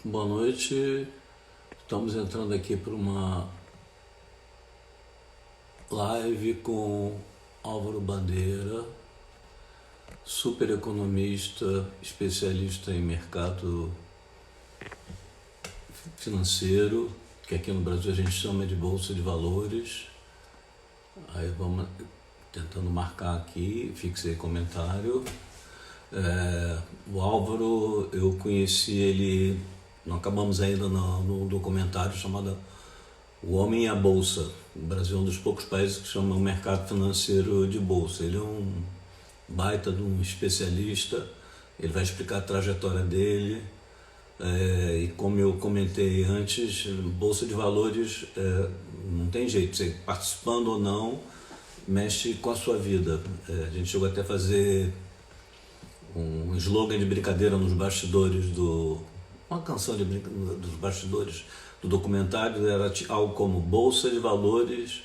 Boa noite, estamos entrando aqui para uma live com Álvaro Bandeira, super economista, especialista em mercado financeiro, que aqui no Brasil a gente chama de Bolsa de Valores. Aí vamos tentando marcar aqui, fixei comentário. O Álvaro, eu conheci ele, não acabamos ainda no documentário chamado O Homem e a Bolsa. O Brasil é um dos poucos países que chama o mercado financeiro de bolsa. Ele é um baita de um especialista, ele vai explicar a trajetória dele. E como eu comentei antes, bolsa de valores não tem jeito, você participando ou não, mexe com a sua vida. A gente chegou até a fazer um slogan de brincadeira nos bastidores uma canção dos bastidores do documentário, era algo como Bolsa de Valores,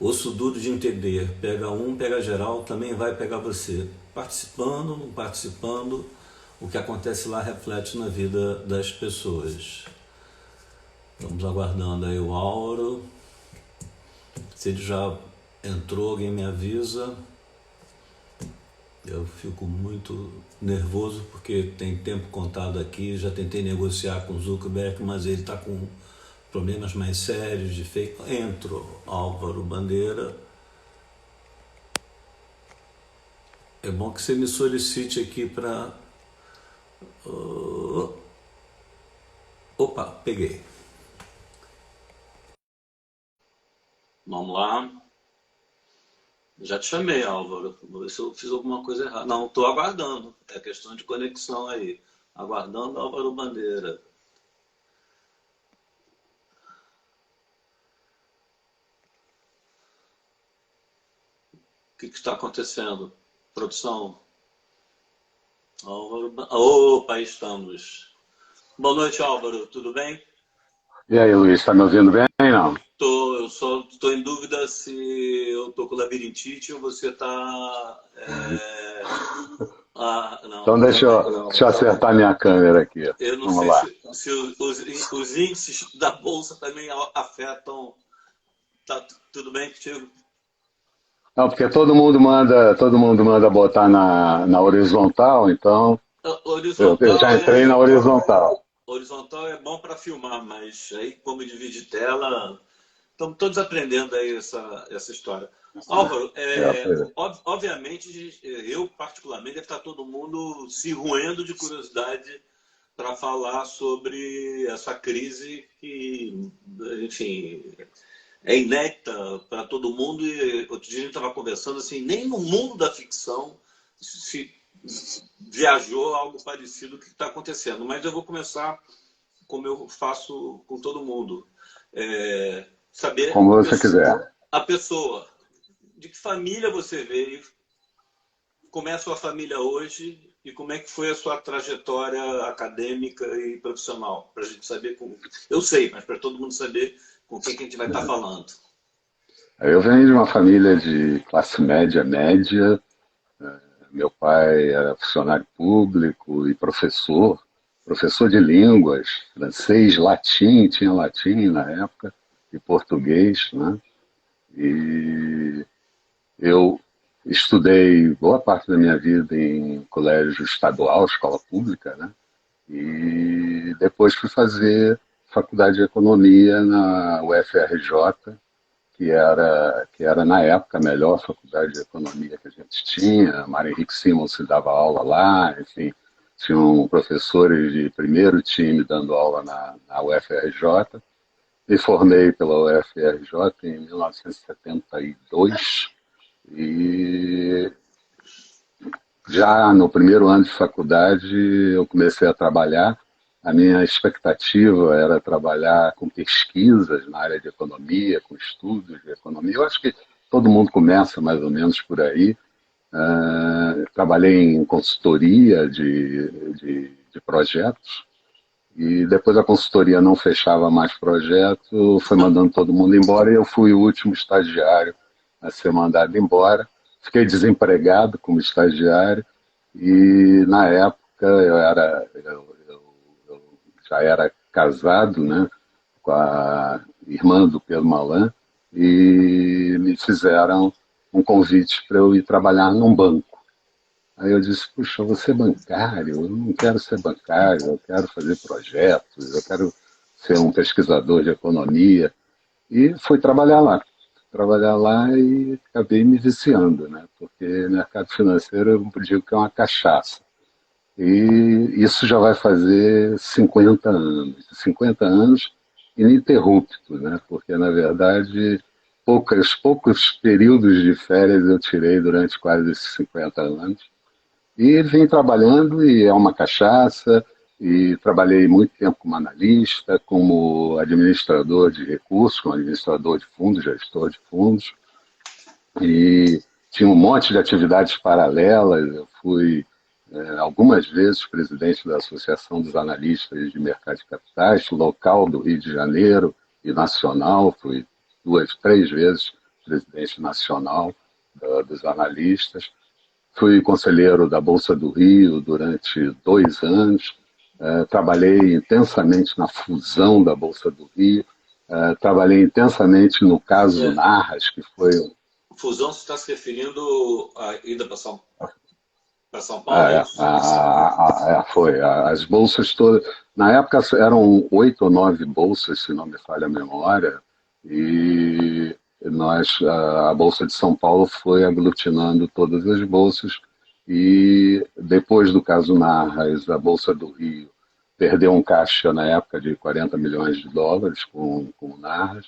osso duro de entender, pega um, pega geral, também vai pegar você. Participando, não participando, o que acontece lá reflete na vida das pessoas. Estamos aguardando aí o Álvaro. Se ele já entrou, alguém me avisa. Eu fico muito nervoso porque tem tempo contado aqui, já tentei negociar com o Zuckerberg, mas ele está com problemas mais sérios de fake. Entro, Álvaro Bandeira. É bom que você me solicite aqui para... Opa, peguei. Vamos lá. Já te chamei, Álvaro. Vou ver se eu fiz alguma coisa errada. Não, estou aguardando. É questão de conexão aí. Aguardando Álvaro Bandeira. O que está acontecendo? Produção. Álvaro. Opa, aí estamos. Boa noite, Álvaro. Tudo bem? E aí, Luiz, tá me ouvindo bem? Não. Eu só estou em dúvida se eu estou com labirintite ou você está. Não, Então deixa eu acertar minha câmera aqui. eu não Vamos sei lá. se os índices da bolsa também afetam. Tá tudo bem contigo? Não, porque todo mundo manda botar na horizontal, então eu Horizontal já entrei na horizontal. horizontal é bom para filmar, mas aí como divide tela, estamos todos aprendendo aí essa história. Álvaro, Pois é. obviamente eu particularmente deve estar todo mundo se roendo de curiosidade para falar sobre essa crise que, enfim, é inédita para todo mundo. E outro dia a gente estava conversando assim, nem no mundo da ficção se viajou algo parecido com o que está acontecendo. Mas eu vou começar como eu faço com todo mundo. Saber Como você quiser. a pessoa, de que família você veio, como é a sua família hoje e como é que foi a sua trajetória acadêmica e profissional, para a gente saber como. Eu sei, mas para todo mundo saber com quem que a gente vai estar falando. Eu venho de uma família de classe média, média. Meu pai era funcionário público e professor de línguas, francês, latim, tinha latim na época, e português, né? E eu estudei boa parte da minha vida em colégio estadual, escola pública, né? E depois fui fazer faculdade de economia na UFRJ, que era na época a melhor faculdade de economia que a gente tinha. Mário Henrique Simons se dava aula lá, enfim, tinham professores de primeiro time dando aula na UFRJ. Me formei pela UFRJ em 1972 e já no primeiro ano de faculdade eu comecei a trabalhar. A minha expectativa era trabalhar com pesquisas na área de economia, com estudos de economia. Eu acho que todo mundo começa mais ou menos por aí. Trabalhei em consultoria de projetos e depois a consultoria não fechava mais projeto, foi mandando todo mundo embora e eu fui o último estagiário a ser mandado embora. Fiquei desempregado como estagiário e na época eu já era casado, né, com a irmã do Pedro Malan, e me fizeram um convite para eu ir trabalhar num banco. Aí eu disse, puxa, eu vou ser bancário, eu não quero ser bancário, eu quero fazer projetos, eu quero ser um pesquisador de economia. E fui trabalhar lá e acabei me viciando, né? Porque mercado financeiro eu digo que é uma cachaça. E isso já vai fazer 50 anos ininterrupto, né? Porque, na verdade, poucos períodos de férias eu tirei durante quase esses 50 anos. E vim trabalhando e é uma cachaça, e trabalhei muito tempo como analista, como administrador de recursos, como administrador de fundos, gestor de fundos, e tinha um monte de atividades paralelas. Eu fui algumas vezes presidente da Associação dos Analistas de Mercado de Capitais, local do Rio de Janeiro e nacional, fui duas, três vezes presidente nacional dos analistas. Fui conselheiro da Bolsa do Rio durante 2 anos, trabalhei intensamente na fusão da Bolsa do Rio, trabalhei intensamente no caso É, Narras, que foi fusão, você está se referindo à ida para São Paulo, é É, isso? as bolsas todas. Na época eram 8 ou 9 bolsas, se não me falha a memória, e a Bolsa de São Paulo foi aglutinando todas as bolsas, e depois do caso Narras, a Bolsa do Rio perdeu um caixa na época de 40 milhões de dólares com o Narras,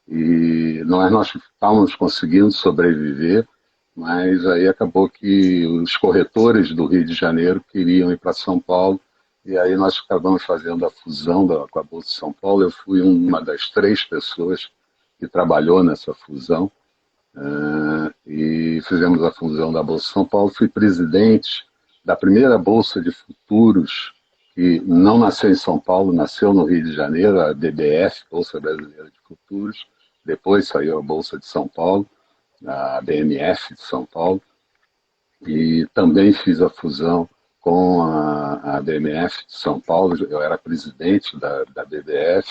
e nós estávamos conseguindo sobreviver, mas aí acabou que os corretores do Rio de Janeiro queriam ir para São Paulo, e aí nós acabamos fazendo a fusão com a Bolsa de São Paulo. Eu fui uma das 3 pessoas que trabalhou nessa fusão, e fizemos a fusão da Bolsa de São Paulo. Fui presidente da primeira Bolsa de Futuros, que não nasceu em São Paulo, nasceu no Rio de Janeiro, a BBF, Bolsa Brasileira de Futuros. Depois saiu a Bolsa de São Paulo, a BMF de São Paulo, e também fiz a fusão com a BMF de São Paulo. Eu era presidente da BBF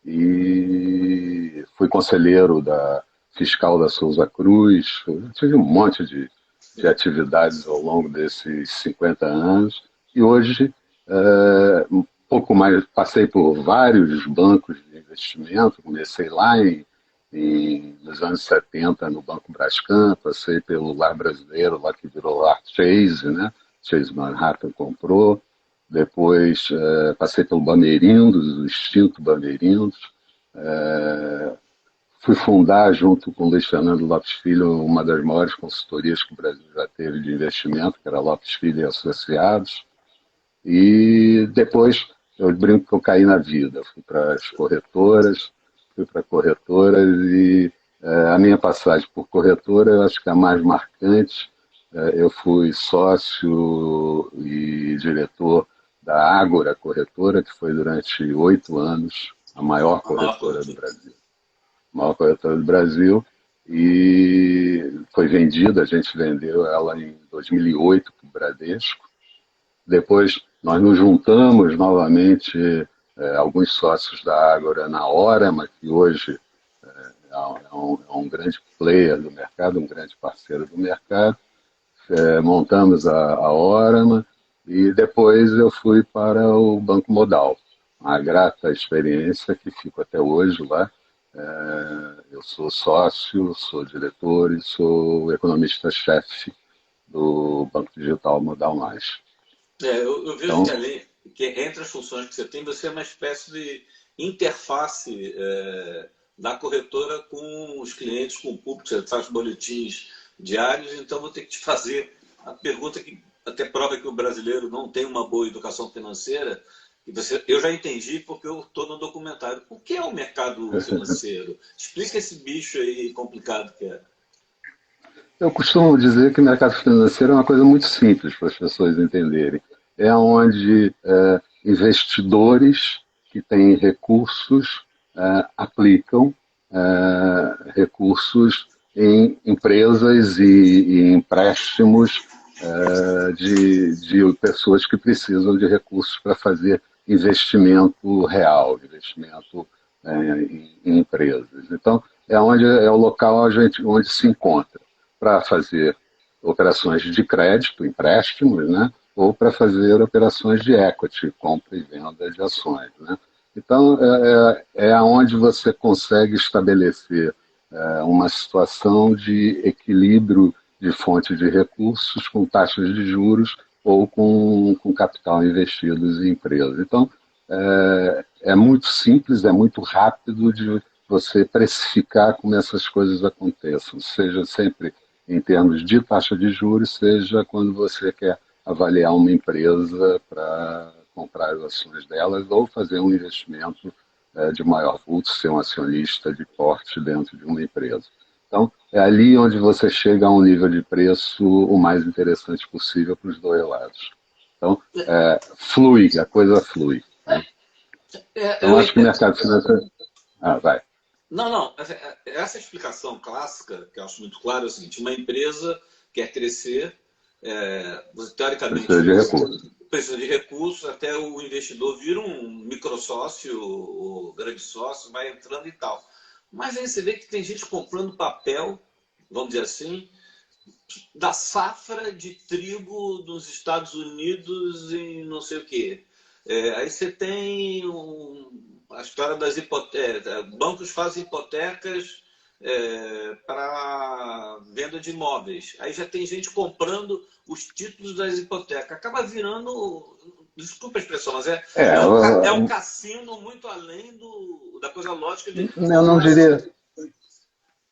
e fui conselheiro da fiscal da Souza Cruz. Eu tive um monte de atividades ao longo desses 50 anos, e hoje, um pouco mais, passei por vários bancos de investimento. Comecei lá nos anos 70 no Banco Brascan, passei pelo Lar Brasileiro, lá que virou Lar Chase, né? Chase Manhattan comprou. Depois passei pelo Bamerindos, o extinto Bamerindos. Fui fundar, junto com o Luiz Fernando Lopes Filho, uma das maiores consultorias que o Brasil já teve de investimento, que era Lopes Filho e Associados. E depois eu brinco que eu caí na vida. Fui para corretoras, e a minha passagem por corretora, eu acho que é a mais marcante. Eu fui sócio e diretor da Ágora Corretora, que foi durante 8 anos a maior A maior corretora do cobertura. Brasil. A maior corretora do Brasil, e foi vendida, a gente vendeu ela em 2008 para o Bradesco. Depois nós nos juntamos novamente, alguns sócios da Ágora na Orama, que hoje é um grande player do mercado, um grande parceiro do mercado. Montamos a Orama, e depois eu fui para o Banco Modal. Uma grata experiência que fico até hoje lá. Eu sou sócio, sou diretor e sou economista-chefe do Banco Digital Modal Mais. Eu vejo Então, que além que entre as funções que você é uma espécie de interface da corretora com os clientes, com o público. Você faz boletins diários, então vou ter que te fazer a pergunta que até prova que o brasileiro não tem uma boa educação financeira. Eu já entendi porque eu estou no documentário. O que é o mercado financeiro? Explica esse bicho aí complicado que é. eu costumo dizer que o mercado financeiro é uma coisa muito simples para as pessoas entenderem. É onde investidores que têm recursos aplicam recursos em empresas e empréstimos de pessoas que precisam de recursos para fazer investimento real, investimento em empresas. Então, é o local onde se encontra para fazer operações de crédito, empréstimos, né? Ou para fazer operações de equity, compra e venda de ações. Né? Então, é onde você consegue estabelecer uma situação de equilíbrio de fonte de recursos com taxas de juros ou com capital investido em empresas. Então, é muito simples, é muito rápido de você precificar como essas coisas aconteçam, seja sempre em termos de taxa de juros, seja quando você quer avaliar uma empresa para comprar as ações delas ou fazer um investimento de maior vulto, ser um acionista de porte dentro de uma empresa. Então, é ali onde você chega a um nível de preço o mais interessante possível para os dois lados. Então, flui, a coisa flui. Né? Então, acho que o mercado financeiro... vai. Não. Essa explicação clássica, que eu acho muito clara, é o seguinte: uma empresa quer crescer, você, teoricamente, precisa de recursos, até o investidor vira um microsócio, o grande sócio, vai entrando e tal. Mas aí você vê que tem gente comprando papel, vamos dizer assim, da safra de trigo dos Estados Unidos e não sei o quê. Aí você tem a história das hipotecas. Bancos fazem hipotecas para venda de imóveis. Aí já tem gente comprando os títulos das hipotecas. Acaba virando, desculpa a expressão, mas é um cassino muito além da coisa lógica de... Eu não diria...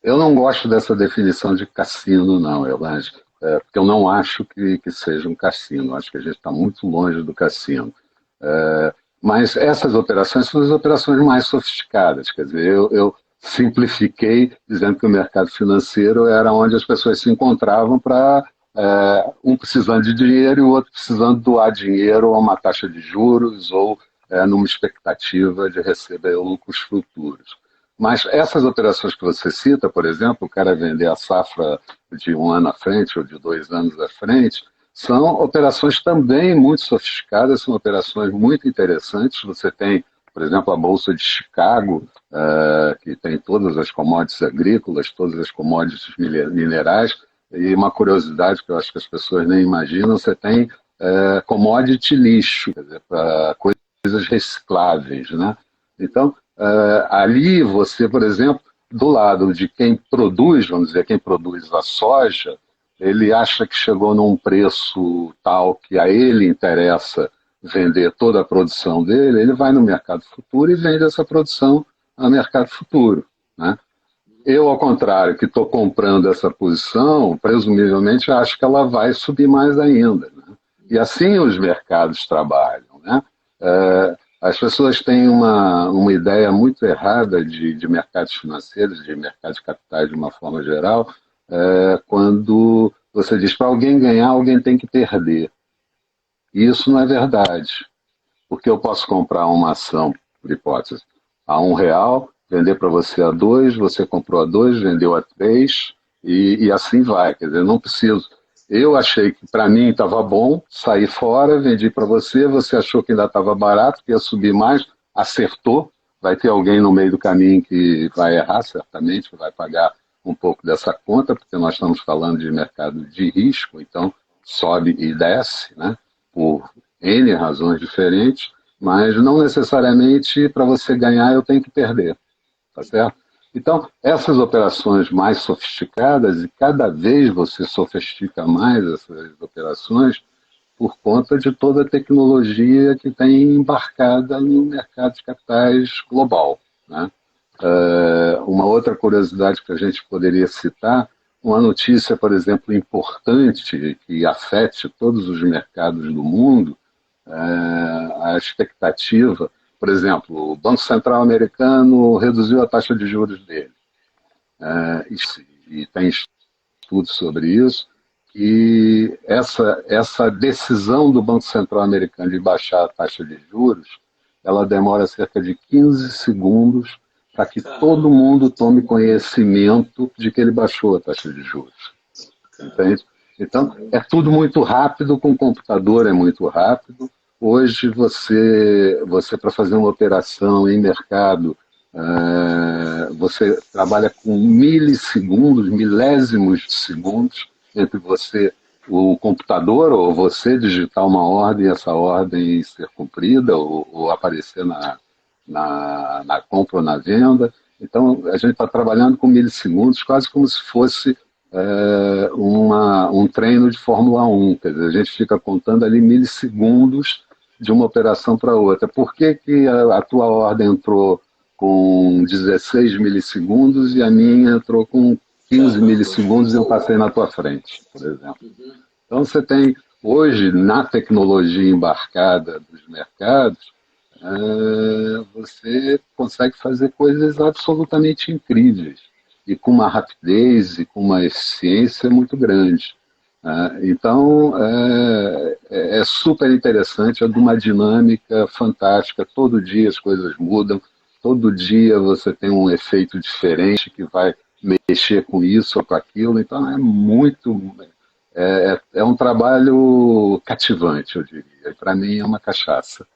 Eu não gosto dessa definição de cassino, não, Elástico, porque eu não acho que seja um cassino. Acho que a gente está muito longe do cassino. Mas essas operações são as operações mais sofisticadas. Quer dizer, eu simplifiquei dizendo que o mercado financeiro era onde as pessoas se encontravam para um precisando de dinheiro e o outro precisando doar dinheiro a uma taxa de juros ou numa expectativa de receber lucros futuros. Mas essas operações que você cita, por exemplo, o cara vender a safra de um ano à frente ou de 2 anos à frente, são operações também muito sofisticadas, são operações muito interessantes. Você tem, por exemplo, a Bolsa de Chicago, que tem todas as commodities agrícolas, todas as commodities minerais, e uma curiosidade que eu acho que as pessoas nem imaginam, você tem commodity lixo, quer dizer, para coisas recicláveis, né? Então, ali você, por exemplo, do lado de quem produz, vamos dizer, quem produz a soja, ele acha que chegou num preço tal que a ele interessa vender toda a produção dele, ele vai no mercado futuro e vende essa produção no mercado futuro. Né? Eu, ao contrário, que estou comprando essa posição, presumivelmente acho que ela vai subir mais ainda. Né? E assim os mercados trabalham. Né? As pessoas têm uma ideia muito errada de mercados financeiros, de mercados de capitais de uma forma geral, quando você diz para alguém ganhar, alguém tem que perder. E isso não é verdade. Porque eu posso comprar uma ação, por hipótese, a R$1, vender para você a 2, você comprou a 2, vendeu a 3, e assim vai. Quer dizer, eu não preciso. Eu achei que para mim estava bom, saí fora, vendi para você, você achou que ainda estava barato, que ia subir mais, acertou. Vai ter alguém no meio do caminho que vai errar, certamente, vai pagar um pouco dessa conta, porque nós estamos falando de mercado de risco, então sobe e desce, né, por N razões diferentes, mas não necessariamente para você ganhar eu tenho que perder, tá certo? Então, essas operações mais sofisticadas, e cada vez você sofistica mais essas operações por conta de toda a tecnologia que tem embarcada no mercado de capitais global. Né? Uma outra curiosidade que a gente poderia citar, uma notícia, por exemplo, importante que afete todos os mercados do mundo, a expectativa. Por exemplo, o Banco Central americano reduziu a taxa de juros dele. E tem estudos sobre isso, que essa decisão do Banco Central americano de baixar a taxa de juros, ela demora cerca de 15 segundos para que todo mundo tome conhecimento de que ele baixou a taxa de juros. Entende? Então, é tudo muito rápido, com o computador é muito rápido. hoje você para fazer uma operação em mercado, você trabalha com milissegundos, milésimos de segundos entre você, o computador, ou você digitar uma ordem, essa ordem ser cumprida ou aparecer na compra ou na venda. Então, a gente está trabalhando com milissegundos, quase como se fosse um treino de Fórmula 1. Quer dizer, a gente fica contando ali milissegundos de uma operação para outra. Por que, que a tua ordem entrou com 16 milissegundos e a minha entrou com 15 milissegundos e eu passei na tua frente, por exemplo? Então, você tem, hoje, na tecnologia embarcada dos mercados, você consegue fazer coisas absolutamente incríveis e com uma rapidez e com uma eficiência muito grande. Então, é super interessante, é de uma dinâmica fantástica. Todo dia as coisas mudam, todo dia você tem um efeito diferente que vai mexer com isso ou com aquilo. Então, é um trabalho cativante, eu diria. Para mim, é uma cachaça.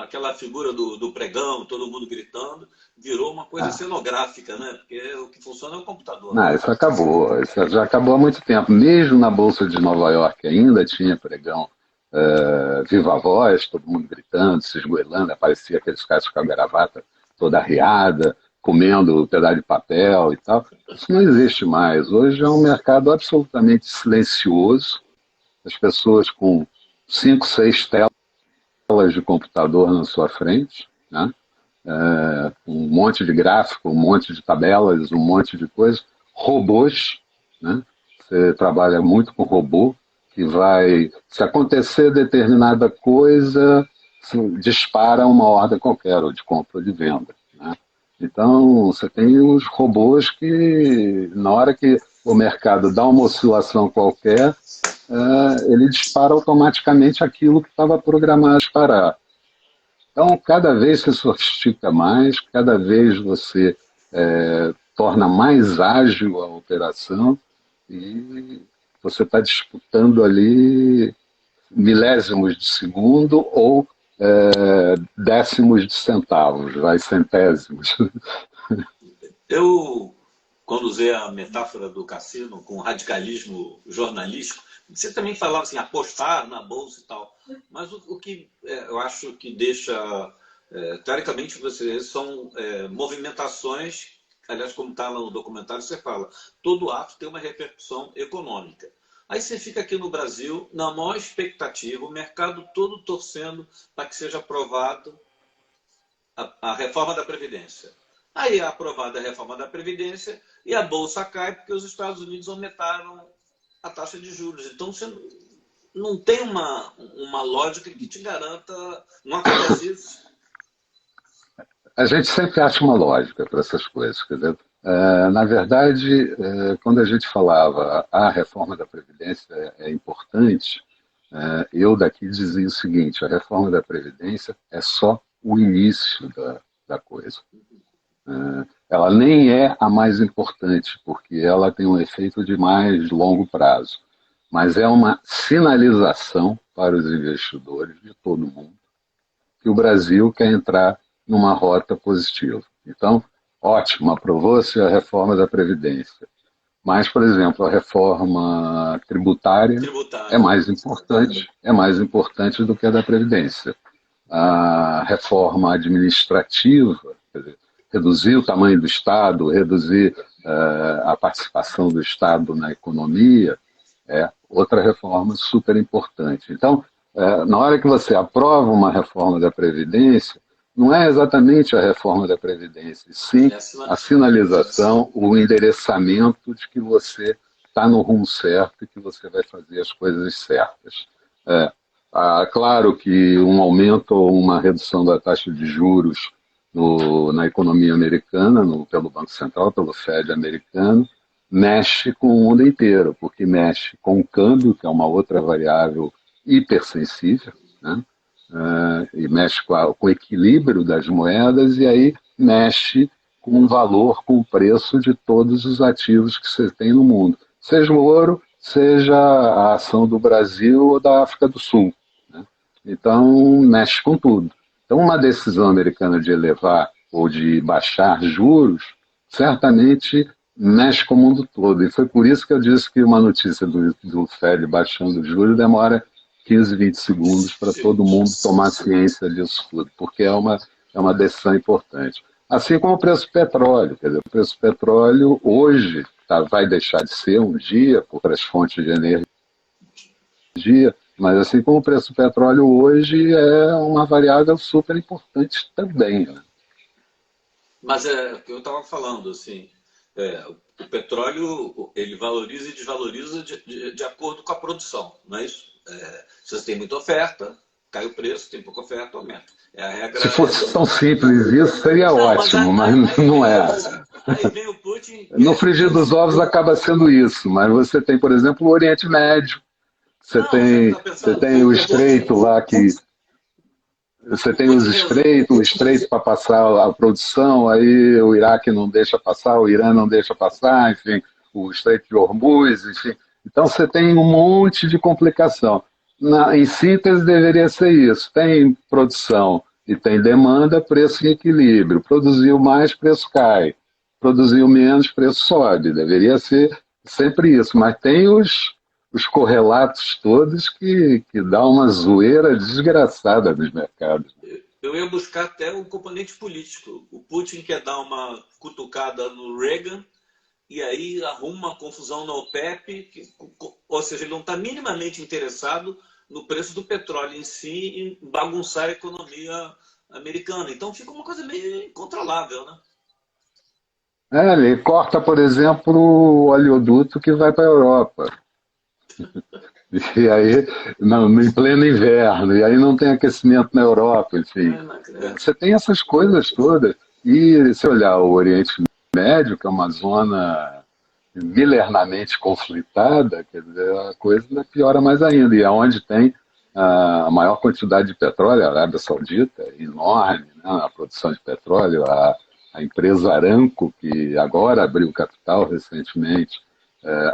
Aquela figura do pregão, todo mundo gritando, virou uma coisa cenográfica, né? Porque o que funciona é o computador. Não, isso acabou. Isso já acabou há muito tempo. Mesmo na Bolsa de Nova York ainda tinha pregão, viva voz, todo mundo gritando, se esgoelando, aparecia aqueles caras com a gravata toda arriada, comendo um pedaço de papel e tal. Isso não existe mais. Hoje é um mercado absolutamente silencioso, as pessoas com 5, 6 telas de computador na sua frente, né? Um monte de gráfico, um monte de tabelas, um monte de coisas, robôs, né? Você trabalha muito com robô, que vai, se acontecer determinada coisa, dispara uma ordem qualquer, ou de compra ou de venda, né? Então, você tem os robôs que, na hora que o mercado dá uma oscilação qualquer, ele dispara automaticamente aquilo que estava programado a disparar. Então, cada vez se sofistica mais, cada vez você torna mais ágil a operação e você está disputando ali milésimos de segundo ou décimos de centavos, vai, centésimos. Eu, quando usei a metáfora do cassino com radicalismo jornalístico, você também falava assim, apostar na bolsa e tal. Mas o que eu acho que deixa, teoricamente, vocês são movimentações, aliás, como está lá no documentário, você fala, todo ato tem uma repercussão econômica. Aí você fica aqui no Brasil, na maior expectativa, o mercado todo torcendo para que seja aprovado a reforma da Previdência. Aí é aprovada a reforma da Previdência e a Bolsa cai porque os Estados Unidos aumentaram a taxa de juros. Então, você não tem uma lógica que te garanta, não acontece isso. A gente sempre acha uma lógica para essas coisas, quer dizer, na verdade, quando a gente falava a reforma da Previdência é importante, eu daqui dizia o seguinte, a reforma da Previdência é só o início da coisa. Ela nem é a mais importante, porque ela tem um efeito de mais longo prazo, mas é uma sinalização para os investidores de todo mundo que o Brasil quer entrar numa rota positiva. Então, ótimo, aprovou-se a reforma da Previdência. Mas, por exemplo, a reforma tributária é mais importante do que a da Previdência. A reforma administrativa, quer dizer, reduzir o tamanho do Estado, reduzir a participação do Estado na economia, é outra reforma super importante. Então, na hora que você aprova uma reforma da Previdência, não é exatamente a reforma da Previdência, sim a sinalização, o endereçamento de que você está no rumo certo e que você vai fazer as coisas certas. Claro que um aumento ou uma redução da taxa de juros na economia americana, pelo Banco Central, pelo Fed americano, mexe com o mundo inteiro, porque mexe com o câmbio, que é uma outra variável hipersensível, né? E mexe com o equilíbrio das moedas, e aí mexe com o valor, com o preço de todos os ativos que você tem no mundo. Seja o ouro, seja a ação do Brasil ou da África do Sul, né? Então, mexe com tudo. Então, uma decisão americana de elevar ou de baixar juros, certamente mexe com o mundo todo. E foi por isso que eu disse que uma notícia do Fed baixando juros demora 15, 20 segundos para todo mundo tomar ciência disso tudo, porque é uma decisão importante. Assim como o preço do petróleo. Quer dizer, o preço do petróleo hoje vai deixar de ser um dia por as fontes de energia, mas assim como o preço do petróleo hoje é uma variável super importante também. Né? Mas é o que eu estava falando, assim, o petróleo ele valoriza e desvaloriza de acordo com a produção, não é isso? Se você tem muita oferta, cai o preço, tem pouca oferta, aumenta. É a regra. Se fosse tão simples isso, seria não, ótimo, mas não é. Aí vem o Putin. No frigir dos ovos acaba sendo isso, mas você tem, por exemplo, o Oriente Médio, você tem o estreito lá que. Você tem o estreito para passar a produção, aí o Iraque não deixa passar, o Irã não deixa passar, enfim, o estreito de Hormuz, enfim. Então você tem um monte de complicação. Em síntese, deveria ser isso. Tem produção e tem demanda, preço em equilíbrio. Produziu mais, preço cai. Produziu menos, preço sobe. Deveria ser sempre isso. Mas tem os correlatos todos que dá uma zoeira desgraçada nos mercados. Eu ia buscar até o componente político. O Putin quer dar uma cutucada no Reagan e aí arruma uma confusão na OPEP, ou seja, ele não está minimamente interessado no preço do petróleo em si, em bagunçar a economia americana. Então fica uma coisa meio incontrolável, né? Ele corta, por exemplo, o oleoduto que vai para a Europa. E aí, em pleno inverno, e aí não tem aquecimento na Europa, enfim. Você tem essas coisas todas. E se olhar o Oriente Médio, que é uma zona milenarmente conflitada, quer dizer, a coisa piora mais ainda. E é onde tem a maior quantidade de petróleo, a Arábia Saudita, é enorme, né? A produção de petróleo, a empresa Aramco, que agora abriu capital recentemente,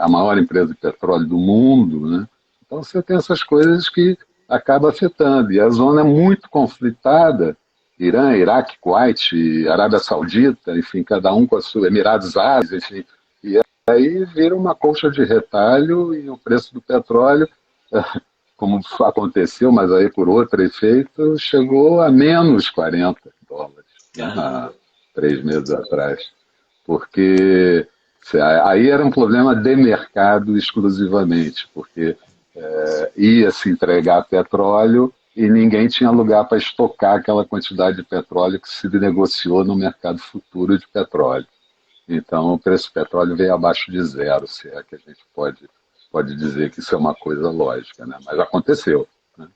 a maior empresa de petróleo do mundo, né? Então você tem essas coisas que acabam afetando. E a zona é muito conflitada, Irã, Iraque, Kuwait, Arábia Saudita, enfim, cada um com a sua, Emirados Árabes, enfim. E aí vira uma colcha de retalho e o preço do petróleo, como aconteceu, mas aí por outro efeito, chegou a menos $40, né, há 3 meses atrás. Porque aí era um problema de mercado exclusivamente, porque ia se entregar petróleo e ninguém tinha lugar para estocar aquela quantidade de petróleo que se negociou no mercado futuro de petróleo. Então, o preço do petróleo veio abaixo de zero, se é que a gente pode dizer que isso é uma coisa lógica, né? Mas aconteceu, né?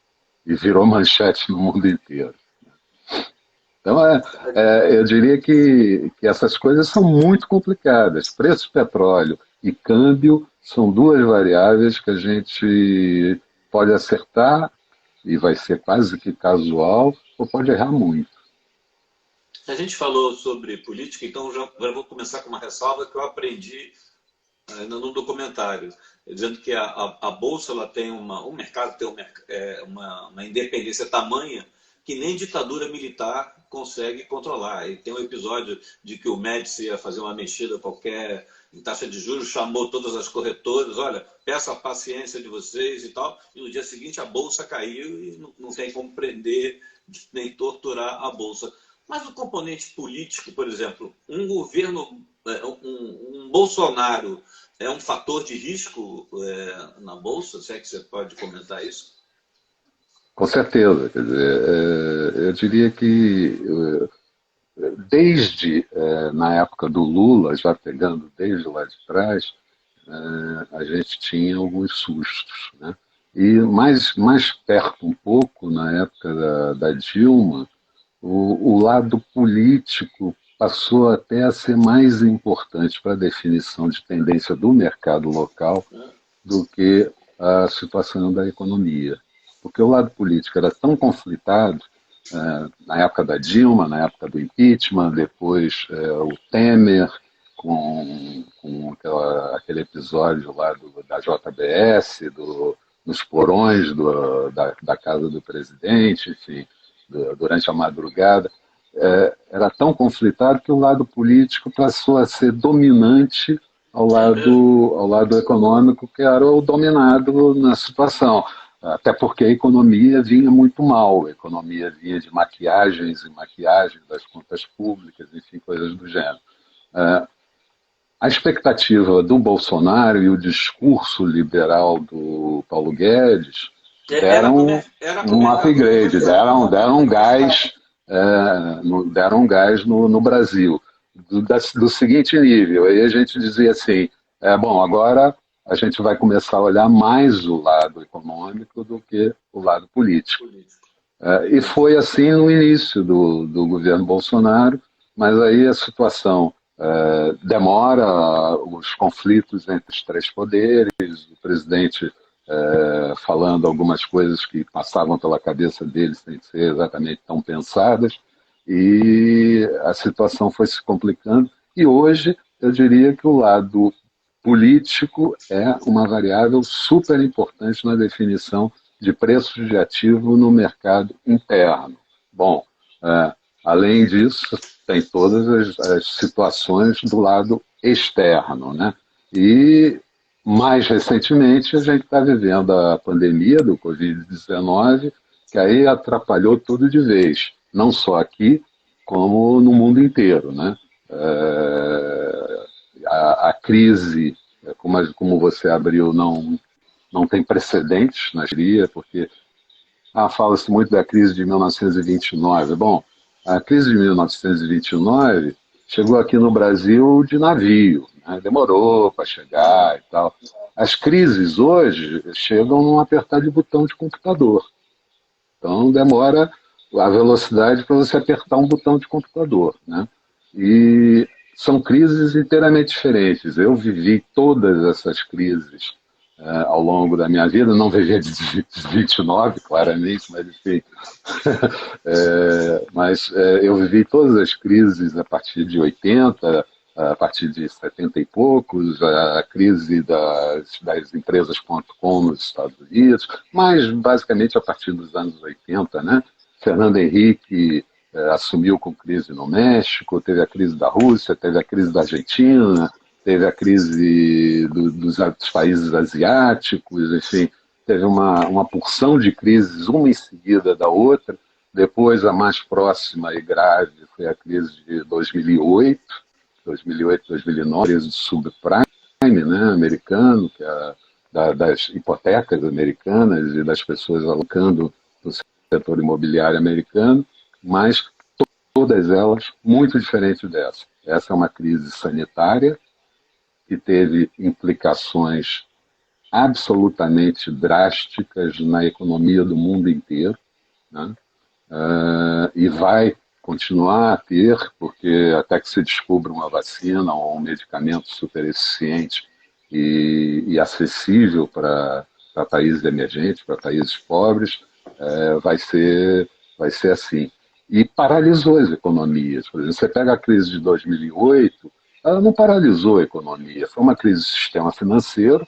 E virou manchete no mundo inteiro. Então, eu diria que essas coisas são muito complicadas. Preço do petróleo e câmbio são duas variáveis que a gente pode acertar e vai ser quase que casual, ou pode errar muito. A gente falou sobre política, então já vou começar com uma ressalva que eu aprendi ainda no documentário, dizendo que a Bolsa ela tem o mercado tem uma independência tamanha que nem ditadura militar consegue controlar. E tem um episódio de que o Médici ia fazer uma mexida qualquer em taxa de juros, chamou todas as corretoras, olha, peço a paciência de vocês e tal, e no dia seguinte a Bolsa caiu e não tem como prender nem torturar a Bolsa. Mas o componente político, por exemplo, um governo, um Bolsonaro é um fator de risco na Bolsa? Se é que você pode comentar isso? Com certeza. Quer dizer, eu diria que desde na época do Lula, já pegando desde lá de trás, a gente tinha alguns sustos. Né? E mais perto um pouco, na época da Dilma, o lado político passou até a ser mais importante para a definição de tendência do mercado local do que a situação da economia. Porque o lado político era tão conflitado, na época da Dilma, na época do impeachment, depois o Temer, com aquele episódio lá da JBS, nos porões da casa do presidente, enfim, durante a madrugada. Era tão conflitado que o lado político passou a ser dominante ao lado econômico, que era o dominado na situação. Até porque a economia vinha muito mal, a economia vinha de maquiagens e maquiagens das contas públicas, enfim, coisas do gênero. A expectativa do Bolsonaro e o discurso liberal do Paulo Guedes deram um upgrade, deram um gás, deram um gás no Brasil, do seguinte nível. Aí a gente dizia assim, bom, agora a gente vai começar a olhar mais o lado econômico do que o lado político. E foi assim no início do governo Bolsonaro, mas aí a situação demora, os conflitos entre os três poderes, o presidente falando algumas coisas que passavam pela cabeça dele sem ser exatamente tão pensadas, e a situação foi se complicando. E hoje eu diria que o lado político é uma variável super importante na definição de preços de ativo no mercado interno. Bom, além disso, tem todas as situações do lado externo, né? E, mais recentemente, a gente está vivendo a pandemia do Covid-19, que aí atrapalhou tudo de vez, não só aqui, como no mundo inteiro, né? A crise, como você abriu, não tem precedentes na Síria, porque fala-se muito da crise de 1929. Bom, a crise de 1929 chegou aqui no Brasil de navio, né? Demorou para chegar e tal. As crises hoje chegam num apertar de botão de computador. Então demora a velocidade para você apertar um botão de computador, né? E são crises inteiramente diferentes. Eu vivi todas essas crises ao longo da minha vida, não vivi de 29, claramente, mas enfim. Eu vivi todas as crises a partir de 80, a partir de 70 e poucos, a crise das empresas.com nos Estados Unidos, mas basicamente a partir dos anos 80, né? Fernando Henrique assumiu com crise no México, teve a crise da Rússia, teve a crise da Argentina, teve a crise dos países asiáticos, enfim, teve uma porção de crises, uma em seguida da outra. Depois, a mais próxima e grave foi a crise de 2008, 2009, crise do subprime, né, americano, que é das hipotecas americanas e das pessoas alocando no setor imobiliário americano, mas todas elas muito diferentes dessa. Essa é uma crise sanitária que teve implicações absolutamente drásticas na economia do mundo inteiro, né? E vai continuar a ter, porque até que se descubra uma vacina ou um medicamento super eficiente e acessível para países emergentes, para países pobres, vai ser assim. E paralisou as economias. Por exemplo, você pega a crise de 2008, ela não paralisou a economia, foi uma crise do sistema financeiro,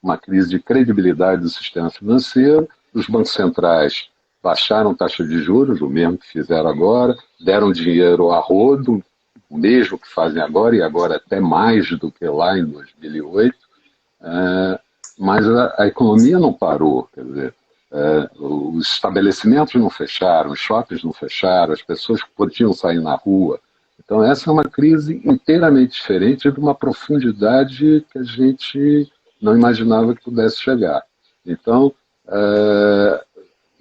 uma crise de credibilidade do sistema financeiro. Os bancos centrais baixaram taxa de juros, o mesmo que fizeram agora, deram dinheiro a rodo, o mesmo que fazem agora, e agora até mais do que lá em 2008, mas a economia não parou, quer dizer, os estabelecimentos não fecharam, os shoppings não fecharam, as pessoas podiam sair na rua. Então essa é uma crise inteiramente diferente, de uma profundidade que a gente não imaginava que pudesse chegar. Então,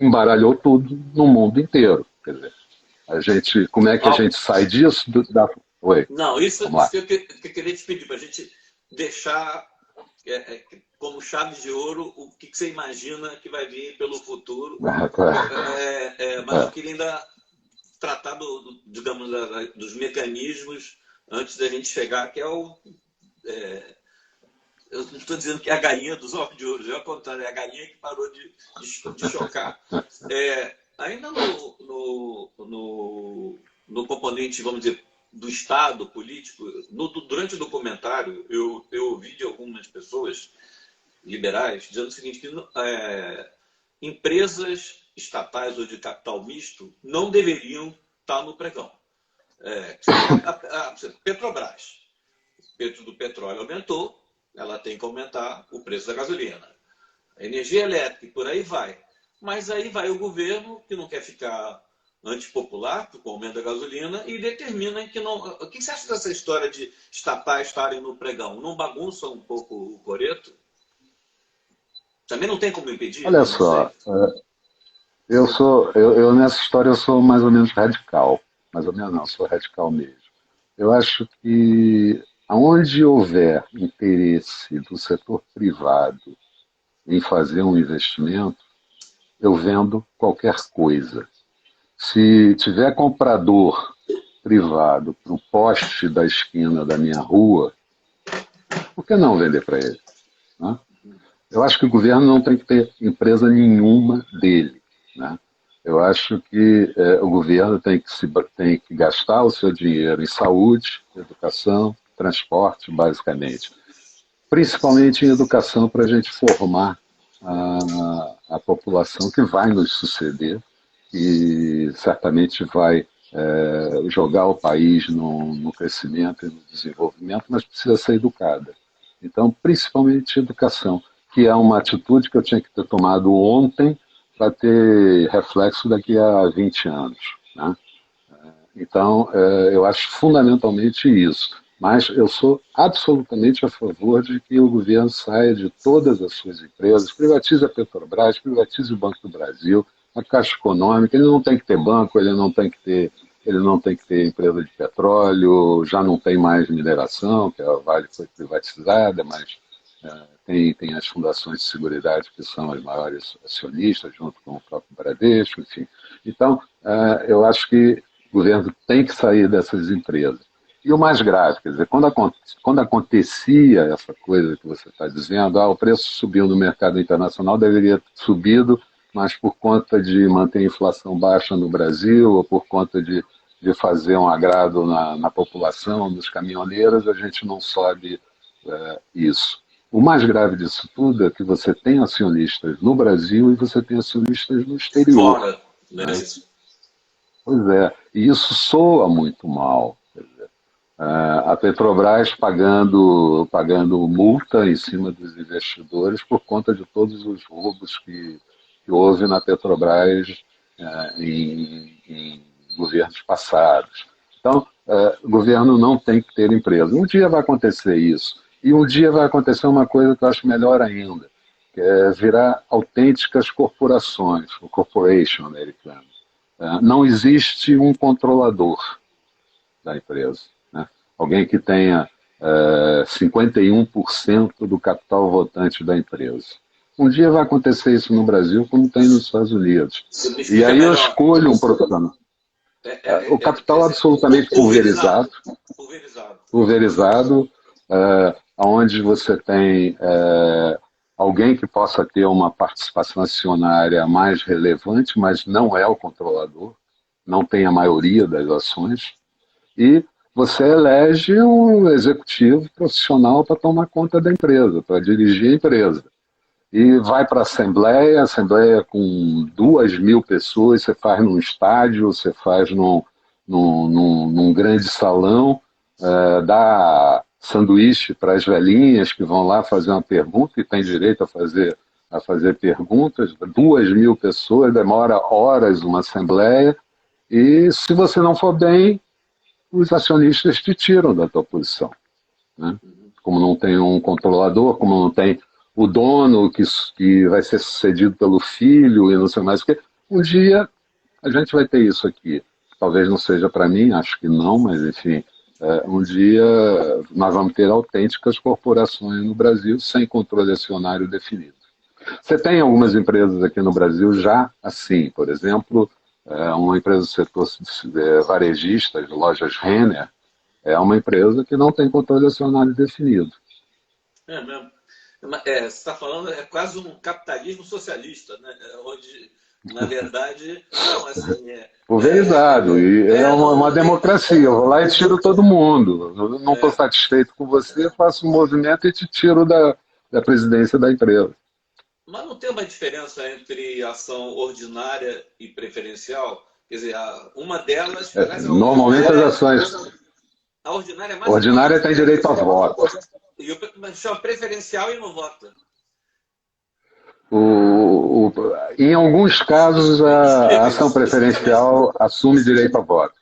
embaralhou tudo no mundo inteiro. Quer dizer, como é que a gente sai disso? Oi. Não, isso que eu queria te pedir, para a gente deixar como chave de ouro o que você imagina que vai vir pelo futuro. Mas eu queria ainda tratar digamos, dos mecanismos antes da gente chegar, que é o... eu não estou dizendo que é a galinha dos ovos de ouro, é ao contrário, é a galinha que parou de chocar. Ainda no componente, vamos dizer, do Estado político, durante o documentário, eu ouvi de algumas pessoas liberais, dizendo o seguinte, que empresas estatais ou de capital misto não deveriam estar no pregão. Petrobras, o preço do petróleo aumentou, ela tem que aumentar o preço da gasolina. A energia elétrica e por aí vai. Mas aí vai o governo, que não quer ficar antipopular com o aumento da gasolina, e determina que não... O que você acha dessa história de estatais estarem no pregão? Não bagunça um pouco o coreto? Também não tem como impedir? Olha Eu não sei. só, eu nessa história eu sou mais ou menos radical. Mais ou menos não, sou radical mesmo. Eu acho que aonde houver interesse do setor privado em fazer um investimento, eu vendo qualquer coisa. Se tiver comprador privado para o poste da esquina da minha rua, por que não vender para ele? Né? Eu acho que o governo não tem que ter empresa nenhuma dele. Né? Eu acho que o governo tem que gastar o seu dinheiro em saúde, educação, transporte, basicamente. Principalmente em educação, para a gente formar a população que vai nos suceder e certamente vai jogar o país no crescimento e no desenvolvimento, mas precisa ser educada. Então, principalmente educação, que é uma atitude que eu tinha que ter tomado ontem para ter reflexo daqui a 20 anos. Né? Então, eu acho fundamentalmente isso. Mas eu sou absolutamente a favor de que o governo saia de todas as suas empresas, privatize a Petrobras, privatize o Banco do Brasil, a Caixa Econômica. Ele não tem que ter banco, ele não tem que ter empresa de petróleo, já não tem mais mineração, que a Vale foi privatizada, mas tem as fundações de seguridade que são as maiores acionistas, junto com o próprio Bradesco, enfim. Então, eu acho que o governo tem que sair dessas empresas. E o mais grave, quer dizer, quando acontecia essa coisa que você está dizendo, o preço subiu no mercado internacional, deveria ter subido, mas por conta de manter a inflação baixa no Brasil, ou por conta de fazer um agrado na população, nos caminhoneiros, a gente não sobe isso. O mais grave disso tudo é que você tem acionistas no Brasil e você tem acionistas no exterior. Fora, não é Né? isso? Pois é, e isso soa muito mal. A Petrobras pagando multa em cima dos investidores por conta de todos os roubos que houve na Petrobras em governos passados. Então, o governo não tem que ter empresa. Um dia vai acontecer isso. E um dia vai acontecer uma coisa que eu acho melhor ainda, que é virar autênticas corporações, o corporation americano. Não existe um controlador da empresa. Né? Alguém que tenha 51% do capital votante da empresa. Um dia vai acontecer isso no Brasil, como tem nos Estados Unidos. Você me E explica aí eu melhor. escolho um profissional. O capital absolutamente pulverizado, Pulverizado. pulverizado, onde você tem alguém que possa ter uma participação acionária mais relevante, mas não é o controlador, não tem a maioria das ações, e você elege um executivo profissional para tomar conta da empresa, para dirigir a empresa. E vai para a assembleia com 2.000 pessoas, você faz num estádio, você faz num grande salão, dá sanduíche para as velhinhas que vão lá fazer uma pergunta e tem direito a fazer perguntas. 2.000 pessoas, demora horas uma assembleia, e se você não for bem, os acionistas te tiram da tua posição. Né? Como não tem um controlador, como não tem o dono que vai ser sucedido pelo filho e não sei mais o que. Um dia a gente vai ter isso aqui. Talvez não seja para mim, acho que não, mas enfim, um dia nós vamos ter autênticas corporações no Brasil sem controle acionário definido. Você tem algumas empresas aqui no Brasil já assim, por exemplo, uma empresa do setor varejista, de lojas Renner, é uma empresa que não tem controle acionário definido. É mesmo. Você está falando, é quase um capitalismo socialista, né? Onde, na verdade, não, assim, Pulverizado. E é uma não tem. democracia. Eu vou lá e tiro todo mundo. Eu não estou satisfeito com você, faço um movimento e te tiro da presidência da empresa. Mas não tem uma diferença entre ação ordinária e preferencial? Quer dizer, uma delas, aliás, Normalmente as ações a ordinária é mais ordinárias têm direito a voto. mas chama preferencial e não vota. Em alguns casos, a ação preferencial assume direito a voto.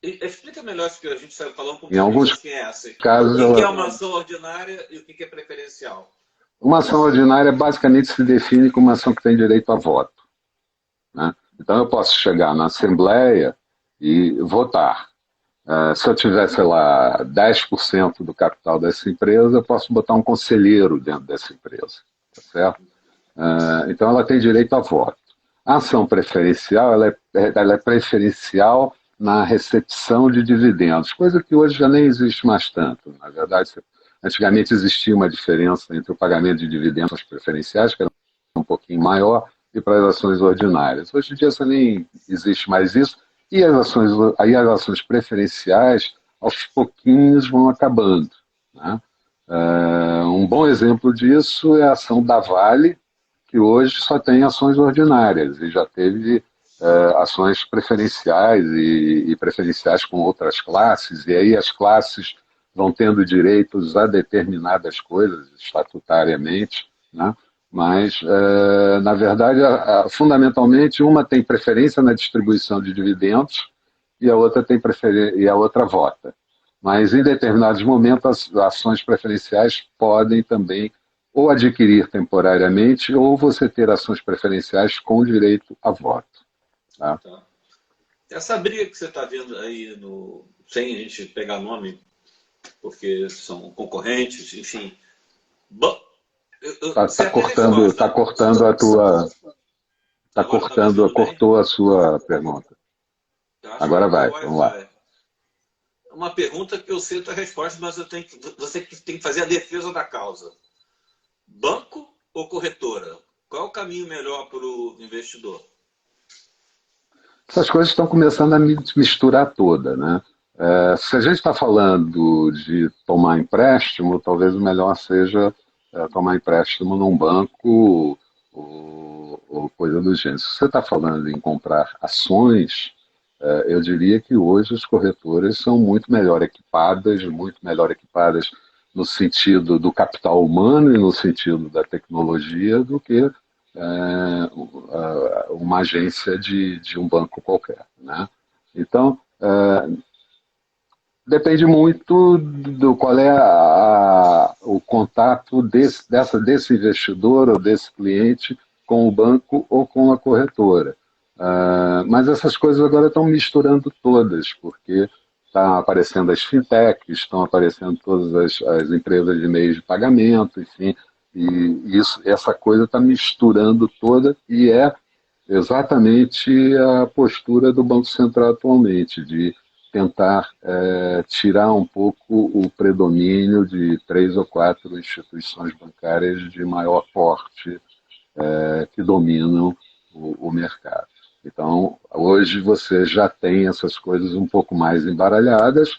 Explica melhor isso que a gente saiu falando com Em alguns quem é essa. casos, O que é uma ação ordinária e o que é preferencial? uma ação ordinária basicamente se define como uma ação que tem direito a voto, né? Então eu posso chegar na Assembleia e votar. Se eu tiver, sei lá, 10% do capital dessa empresa, eu posso botar um conselheiro dentro dessa empresa, tá certo? Então ela tem direito a voto. A ação preferencial ela é preferencial na recepção de dividendos, coisa que hoje já nem existe mais tanto. Na verdade, antigamente existia uma diferença entre o pagamento de dividendos preferenciais, que era um pouquinho maior, e para as ações ordinárias. Hoje em dia já nem existe mais isso, e as ações preferenciais, aos pouquinhos, vão acabando, né? Um bom exemplo disso é a ação da Vale, que hoje só tem ações ordinárias, e já teve ações preferenciais e preferenciais com outras classes, e aí as classes vão tendo direitos a determinadas coisas, estatutariamente, né? Mas, na verdade, fundamentalmente, uma tem preferência na distribuição de dividendos e a outra e a outra vota. Mas, em determinados momentos, as ações preferenciais podem também ou adquirir temporariamente ou você ter ações preferenciais com direito a voto. Tá? Essa briga que você está vendo aí, sem a gente pegar nome, porque são concorrentes, enfim... Cortou a sua pergunta. Agora vai, vamos lá. Uma pergunta que eu sei a tua resposta, mas você tem que fazer a defesa da causa. Banco ou corretora? Qual é o caminho melhor para o investidor? Essas coisas estão começando a misturar toda, né? Se a gente está falando de tomar empréstimo, talvez o melhor seja tomar empréstimo num banco ou coisa do gênero. Se você está falando em comprar ações, eu diria que hoje as corretoras são muito melhor equipadas no sentido do capital humano e no sentido da tecnologia do que uma agência de um banco qualquer, né? Então, depende muito do qual é o contato desse investidor ou desse cliente com o banco ou com a corretora. Mas essas coisas agora estão misturando todas, porque estão aparecendo as fintechs, estão aparecendo todas as empresas de meios de pagamento, enfim, e essa coisa está misturando toda e é exatamente a postura do Banco Central atualmente, de tentar tirar um pouco o predomínio de 3 ou 4 instituições bancárias de maior porte que dominam o mercado. Então, hoje você já tem essas coisas um pouco mais embaralhadas,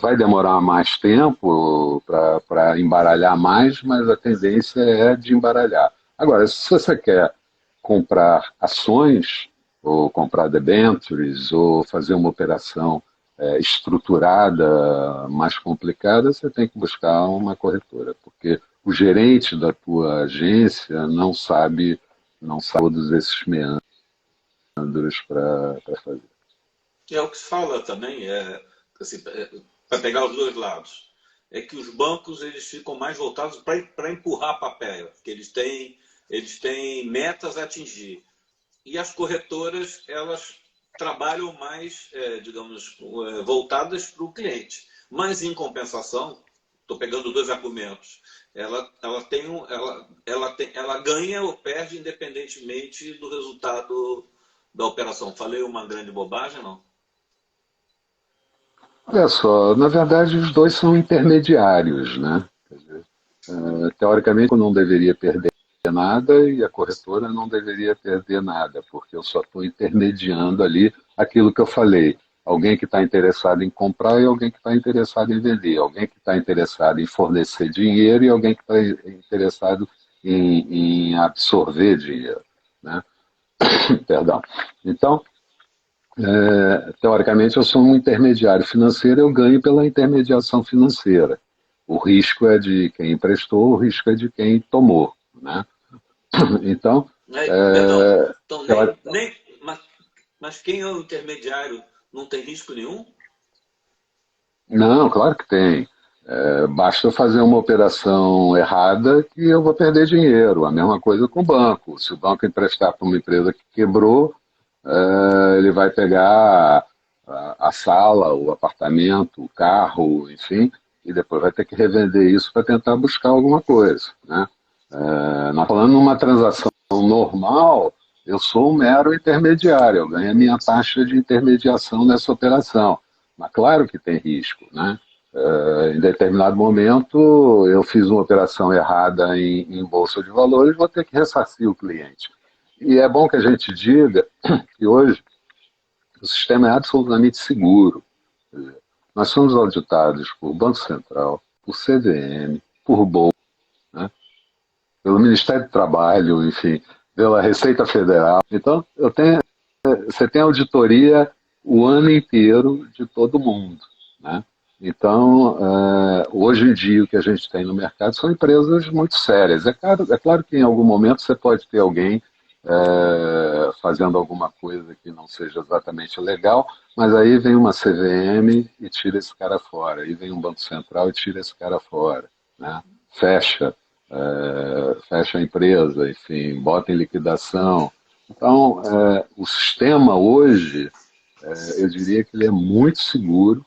vai demorar mais tempo para embaralhar mais, mas a tendência é de embaralhar. Agora, se você quer comprar ações, ou comprar debentures, ou fazer uma operação estruturada, mais complicada, você tem que buscar uma corretora, porque o gerente da tua agência não sabe todos esses meandros para fazer. É o que se fala também, assim, para pegar os dois lados, é que os bancos eles ficam mais voltados para empurrar papel, porque eles têm metas a atingir. E as corretoras, elas trabalham mais, digamos, voltadas para o cliente. Mas, em compensação, estou pegando dois argumentos, ela ganha ou perde independentemente do resultado da operação. Falei uma grande bobagem, não? Olha só, na verdade os dois são intermediários, né? Quer dizer, teoricamente eu não deveria perder nada e a corretora não deveria perder nada, porque eu só estou intermediando ali aquilo que eu falei. alguém que está interessado em comprar e alguém que está interessado em vender, alguém que está interessado em fornecer dinheiro e alguém que está interessado em absorver dinheiro, né? Perdão. Então, teoricamente, eu sou um intermediário financeiro, eu ganho pela intermediação financeira. O risco é de quem emprestou, o risco é de quem tomou, né? Então, Perdão, é, então teori- mas quem é o intermediário não tem risco nenhum? não, claro que tem. Basta eu fazer uma operação errada que eu vou perder dinheiro. A mesma coisa com o banco. Se o banco emprestar para uma empresa que quebrou, ele vai pegar a sala, o apartamento, o carro, enfim, e depois vai ter que revender isso para tentar buscar alguma coisa, né? Nós falando numa transação normal, eu sou um mero intermediário, eu ganho a minha taxa de intermediação nessa operação. Mas claro que tem risco, né? Em determinado momento, eu fiz uma operação errada em bolsa de valores, vou ter que ressarcir o cliente. E é bom que a gente diga que hoje o sistema é absolutamente seguro. Nós somos auditados por Banco Central, por CVM, por Bolsa, né? Pelo Ministério do Trabalho, enfim, pela Receita Federal. Então, você tem auditoria o ano inteiro de todo mundo, né? Então, hoje em dia, o que a gente tem no mercado são empresas muito sérias. É claro que em algum momento você pode ter alguém fazendo alguma coisa que não seja exatamente legal, mas aí vem uma CVM e tira esse cara fora, aí vem um Banco Central e tira esse cara fora, né? Fecha, fecha a empresa, enfim, bota em liquidação. Então, o sistema hoje, eu diria que ele é muito seguro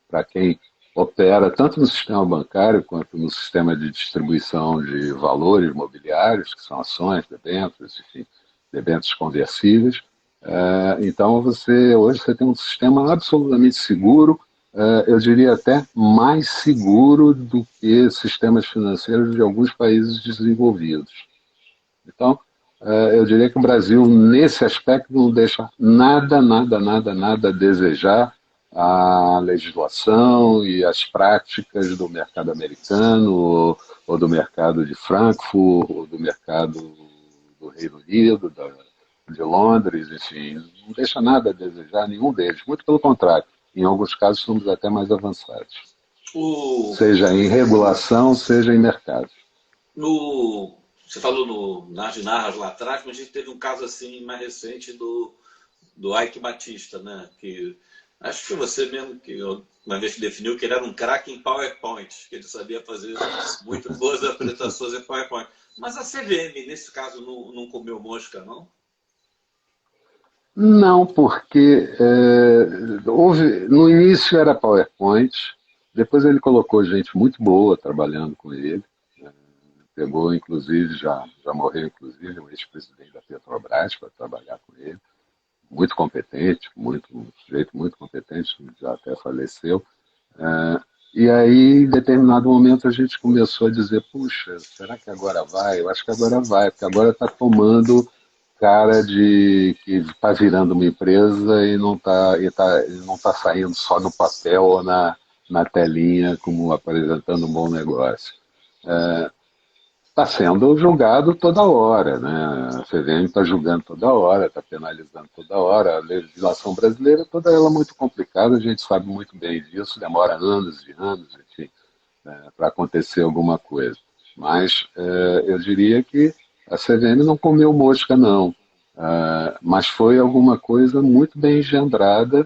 para quem opera tanto no sistema bancário quanto no sistema de distribuição de valores imobiliários, que são ações, debêntures, enfim, debêntures conversíveis. Então, hoje você tem um sistema absolutamente seguro, eu diria até mais seguro do que sistemas financeiros de alguns países desenvolvidos. Então, eu diria que o Brasil, nesse aspecto, não deixa nada, nada, nada, nada a desejar a legislação e as práticas do mercado americano, ou do mercado de Frankfurt, ou do mercado do Reino Unido, de Londres, enfim, não deixa nada a desejar nenhum deles. Muito pelo contrário, em alguns casos somos até mais avançados, O, seja em regulação, seja em mercado. Você falou nas narras lá atrás, mas a gente teve um caso assim mais recente do Ike Batista, né? Que acho que você mesmo que uma vez que definiu que ele era um craque em PowerPoint, que ele sabia fazer muito boas apresentações em PowerPoint. Mas a CVM, nesse caso, não comeu mosca, não? Não, porque no início era PowerPoint, depois ele colocou gente muito boa trabalhando com ele, pegou inclusive, já morreu inclusive, um ex-presidente da Petrobras para trabalhar com ele, muito competente, um sujeito muito competente, já até faleceu. E aí, em determinado momento, a gente começou a dizer, puxa, será que agora vai? Eu acho que agora vai, porque agora está tomando cara de que está virando uma empresa e não tá saindo só no papel ou na telinha como apresentando um bom negócio. Está sendo julgado toda hora, né? A CVM está julgando toda hora, está penalizando toda hora. A legislação brasileira, toda ela é muito complicada, a gente sabe muito bem disso, demora anos e anos, enfim, para acontecer alguma coisa. Mas eu diria que a CVM não comeu mosca, não. Mas foi alguma coisa muito bem engendrada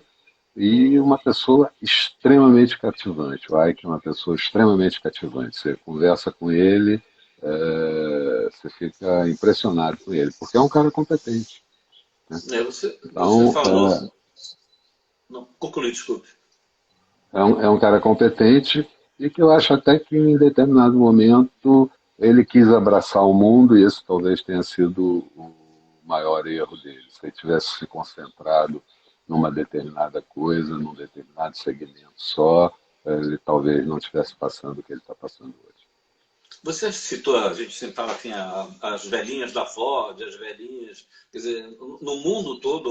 e uma pessoa extremamente cativante. O Ike é uma pessoa extremamente cativante. Você conversa com ele, você fica impressionado com ele, porque é um cara competente, né? Você Então, falou. Não, conclui, desculpe. é um cara competente e que eu acho até que em determinado momento ele quis abraçar o mundo e esse talvez tenha sido o maior erro dele. Se ele tivesse se concentrado numa determinada coisa, num determinado segmento só, ele talvez não estivesse passando o que ele está passando hoje. Você citou, a gente citava assim, as velhinhas da Ford, as velhinhas, quer dizer, no mundo todo,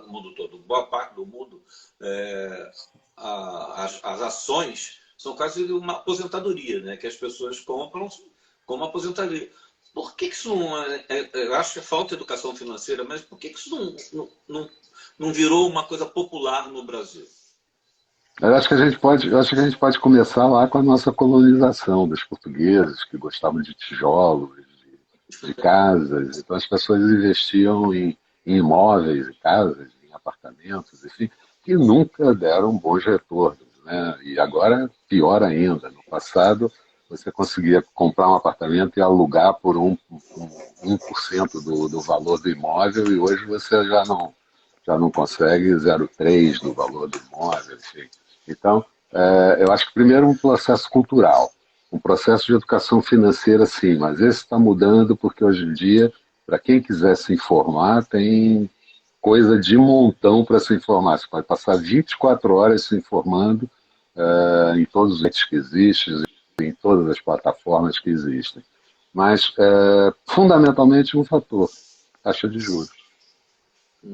no mundo todo, boa parte do mundo, é, as ações são quase uma aposentadoria, né? Que as pessoas compram como aposentadoria. Por que isso não eu acho que é falta de educação financeira, mas por que isso não virou uma coisa popular no Brasil? Eu acho que a gente pode começar lá com a nossa colonização dos portugueses, que gostavam de tijolos, de casas. Então as pessoas investiam em imóveis, em casas, em apartamentos, enfim, que nunca deram bons retornos, né? E agora pior ainda. No passado você conseguia comprar um apartamento e alugar por 1% do valor do imóvel, e hoje você já não consegue 0,3 do valor do imóvel, enfim. Então, eu acho que primeiro um processo cultural, um processo de educação financeira, sim, mas esse está mudando porque hoje em dia, para quem quiser se informar, tem coisa de montão para se informar. Você pode passar 24 horas se informando em todos os sites que existem, em todas as plataformas que existem. Mas, fundamentalmente, um fator, taxa de juros.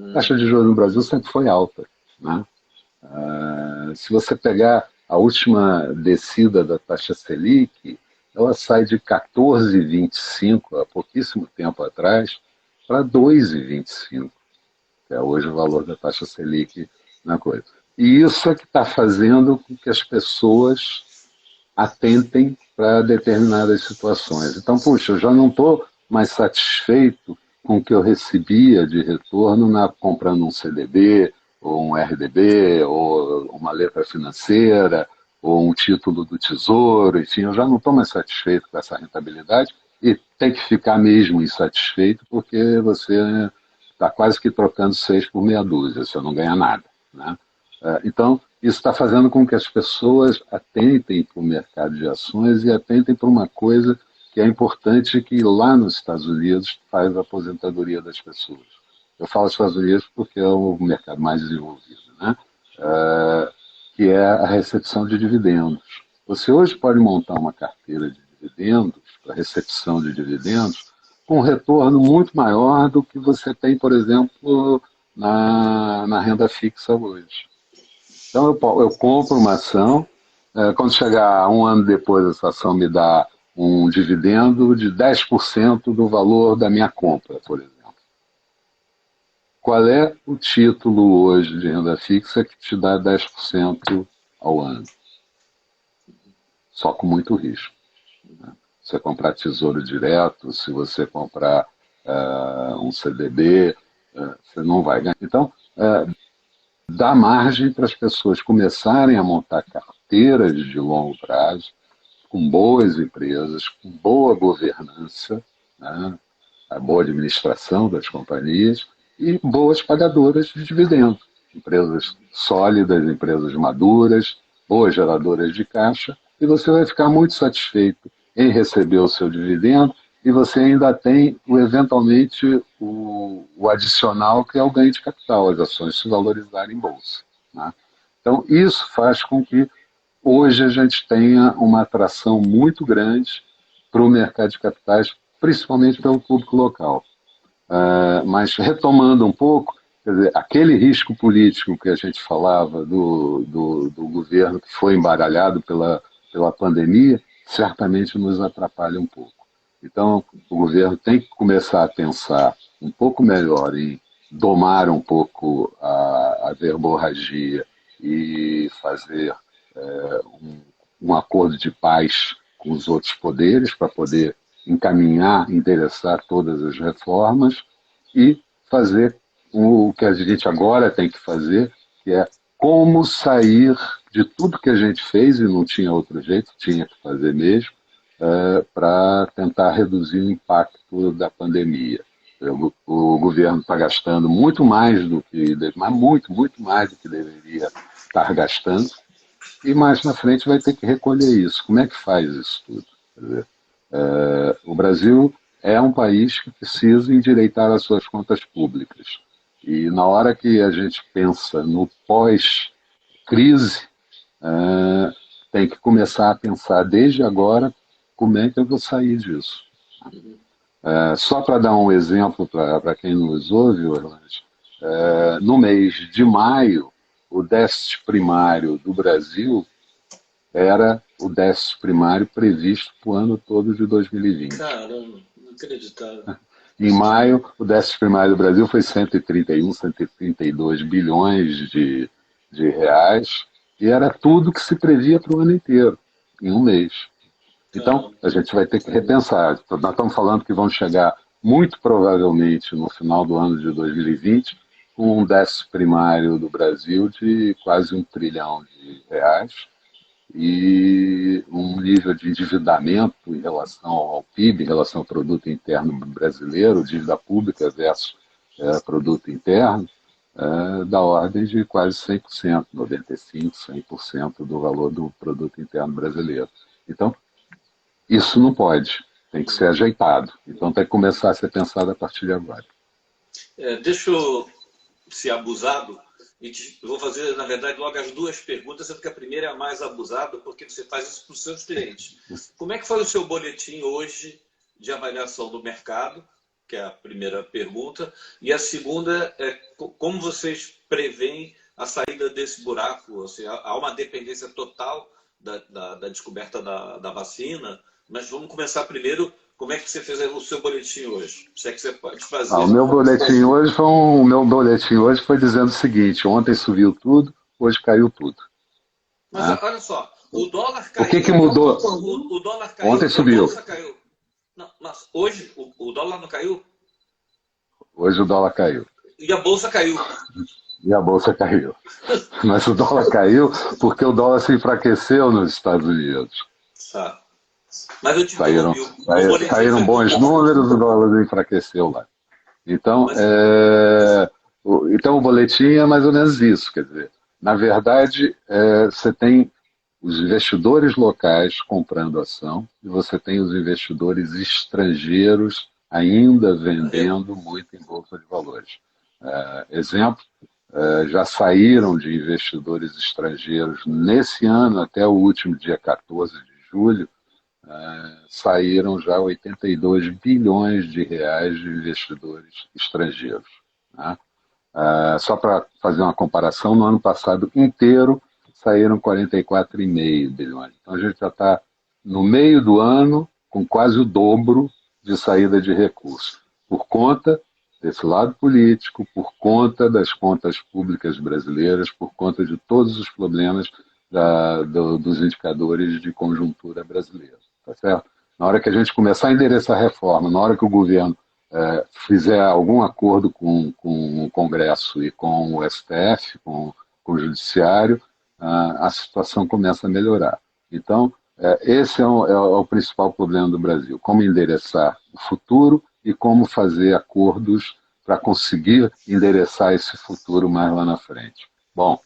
A taxa de juros no Brasil sempre foi alta, né? Se você pegar a última descida da taxa Selic, ela sai de 14,25 há pouquíssimo tempo atrás para 2,25, que é hoje o valor da taxa Selic na coisa. E isso é que está fazendo com que as pessoas atentem para determinadas situações. Então, puxa, eu já não estou mais satisfeito com o que eu recebia de retorno comprando um CDB, ou um RDB, ou uma letra financeira, ou um título do Tesouro, enfim, eu já não estou mais satisfeito com essa rentabilidade e tem que ficar mesmo insatisfeito porque você está quase que trocando 6 por meia dúzia, você não ganha nada, né? Então, isso está fazendo com que as pessoas atentem para o mercado de ações e atentem para uma coisa que é importante, que lá nos Estados Unidos faz a aposentadoria das pessoas. Eu falo Estados Unidos porque é o mercado mais desenvolvido, né? Que é a recepção de dividendos. Você hoje pode montar uma carteira de dividendos, para recepção de dividendos, com um retorno muito maior do que você tem, por exemplo, na renda fixa hoje. Então eu compro uma ação, quando chegar um ano depois essa ação me dá um dividendo de 10% do valor da minha compra, por exemplo. Qual é o título hoje de renda fixa que te dá 10% ao ano? Só com muito risco. Né? Se você comprar tesouro direto, se você comprar um CDB, você não vai ganhar. Então, dá margem para as pessoas começarem a montar carteiras de longo prazo, com boas empresas, com boa governança, né? A boa administração das companhias e boas pagadoras de dividendos. Empresas sólidas, empresas maduras, boas geradoras de caixa, e você vai ficar muito satisfeito em receber o seu dividendo, e você ainda tem, eventualmente, o adicional, que é o ganho de capital, as ações se valorizarem em bolsa. Né? Então, isso faz com que hoje a gente tenha uma atração muito grande para o mercado de capitais, principalmente pelo público local. Mas retomando um pouco, quer dizer, aquele risco político que a gente falava do governo que foi embaralhado pela pandemia, certamente nos atrapalha um pouco. Então, o governo tem que começar a pensar um pouco melhor em domar um pouco a verborragia e fazer um acordo de paz com os outros poderes para poder encaminhar, endereçar todas as reformas e fazer o que a gente agora tem que fazer, que é como sair de tudo que a gente fez, e não tinha outro jeito, tinha que fazer mesmo, para tentar reduzir o impacto da pandemia. O governo está gastando muito mais do que, mas muito, muito mais do que deveria estar gastando, e mais na frente vai ter que recolher isso. Como é que faz isso tudo? Quer dizer, o Brasil é um país que precisa endireitar as suas contas públicas. E na hora que a gente pensa no pós-crise, tem que começar a pensar desde agora como é que eu vou sair disso? Só para dar um exemplo para quem nos ouve, Orlando, no mês de maio, o déficit primário do Brasil era o déficit primário previsto para o ano todo de 2020. Caramba, inacreditável. Em maio, o déficit primário do Brasil foi 131, 132 bilhões de reais, e era tudo que se previa para o ano inteiro, em um mês. Então, Caramba. a gente vai ter que repensar. Nós estamos falando que vão chegar, muito provavelmente, no final do ano de 2020, com um déficit primário do Brasil de quase 1 trilhão de reais e um nível de endividamento em relação ao PIB, em relação ao produto interno brasileiro, dívida pública versus produto interno, da ordem de quase 100%, 95%, 100% do valor do produto interno brasileiro. Então, isso não pode, tem que ser ajeitado. Então tem que começar a ser pensado a partir de agora. Deixa eu ser abusado e vou fazer, na verdade, logo as duas perguntas, sendo que a primeira é a mais abusada, porque você faz isso para os seus clientes. Como é que foi o seu boletim hoje de avaliação do mercado, que é a primeira pergunta, e a segunda é como vocês preveem a saída desse buraco? Ou seja, há uma dependência total da descoberta da vacina, mas vamos começar primeiro. Como é que você fez o seu boletim hoje? Se é que você pode fazer. O meu boletim hoje foi dizendo o seguinte: ontem subiu tudo, hoje caiu tudo. Mas olha só, o dólar caiu. O que mudou? O dólar caiu. Ontem subiu. A bolsa caiu. Não, mas hoje o dólar não caiu? Hoje o dólar caiu. E a bolsa caiu. E a bolsa caiu. Mas o dólar caiu porque o dólar se enfraqueceu nos Estados Unidos. Tá. Mas eu te saíram bons números, o dólar enfraqueceu lá. Então, então o boletim é mais ou menos isso. Quer dizer, na verdade, você tem os investidores locais comprando ação e você tem os investidores estrangeiros ainda vendendo muito em bolsa de valores. Exemplo, já saíram de investidores estrangeiros nesse ano, até o último dia 14 de julho, saíram já 82 bilhões de reais de investidores estrangeiros. Né? Só para fazer uma comparação, no ano passado inteiro saíram 44,5 bilhões. Então a gente já está no meio do ano com quase o dobro de saída de recursos, por conta desse lado político, por conta das contas públicas brasileiras, por conta de todos os problemas dos indicadores de conjuntura brasileira. Tá certo? Na hora que a gente começar a endereçar a reforma, na hora que o governo fizer algum acordo com o Congresso e com o STF, com o Judiciário, a situação começa a melhorar. Então, esse é o principal problema do Brasil: como endereçar o futuro e como fazer acordos para conseguir endereçar esse futuro mais lá na frente. Bom,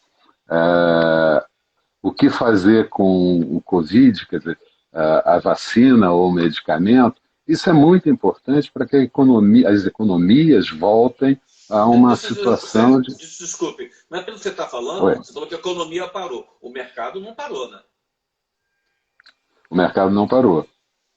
o que fazer com o Covid, quer dizer, a vacina ou o medicamento, isso é muito importante para que as economias voltem a uma situação de... Desculpe, mas pelo que você está falando, você falou que a economia parou. O mercado não parou, né? O mercado não parou.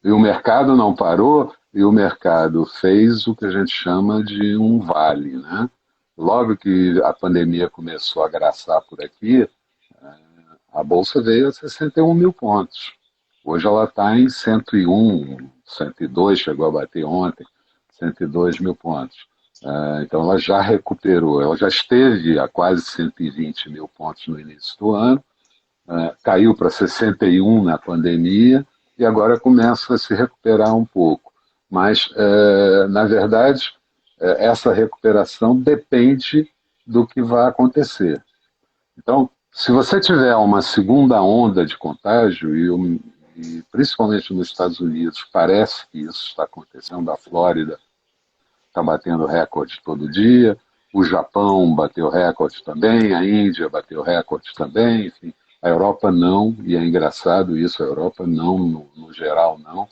E o mercado não parou, e o mercado fez o que a gente chama de um vale, né? Logo que a pandemia começou a graçar por aqui, a Bolsa veio a 61 mil pontos. Hoje ela está em 101, 102, chegou a bater ontem, 102 mil pontos. Então ela já recuperou, ela já esteve a quase 120 mil pontos no início do ano, caiu para 61 na pandemia e agora começa a se recuperar um pouco. Mas, na verdade, essa recuperação depende do que vai acontecer. Então, se você tiver uma segunda onda de contágio, e principalmente nos Estados Unidos, parece que isso está acontecendo, a Flórida está batendo recorde todo dia, o Japão bateu recorde também, a Índia bateu recorde também, enfim, a Europa não, e é engraçado isso, a Europa não, no geral não,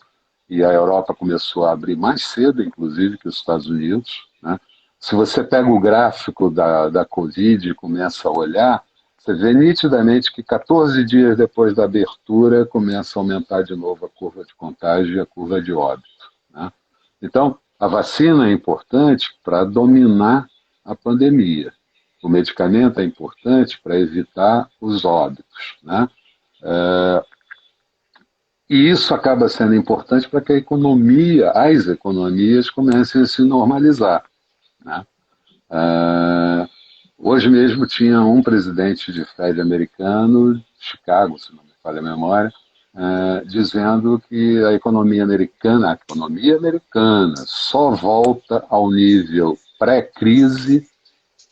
e a Europa começou a abrir mais cedo, inclusive, que os Estados Unidos, né? Se você pega o gráfico da Covid e começa a olhar, Você vê nitidamente que 14 dias depois da abertura começa a aumentar de novo a curva de contágio e a curva de óbito, né? Então, a vacina é importante para dominar a pandemia. O medicamento é importante para evitar os óbitos, né? E isso acaba sendo importante para que a economia, as economias comecem a se normalizar, né? Ah, Hoje mesmo tinha um presidente de Fed americano, Chicago, se não me falha a memória, dizendo que a economia americana só volta ao nível pré-crise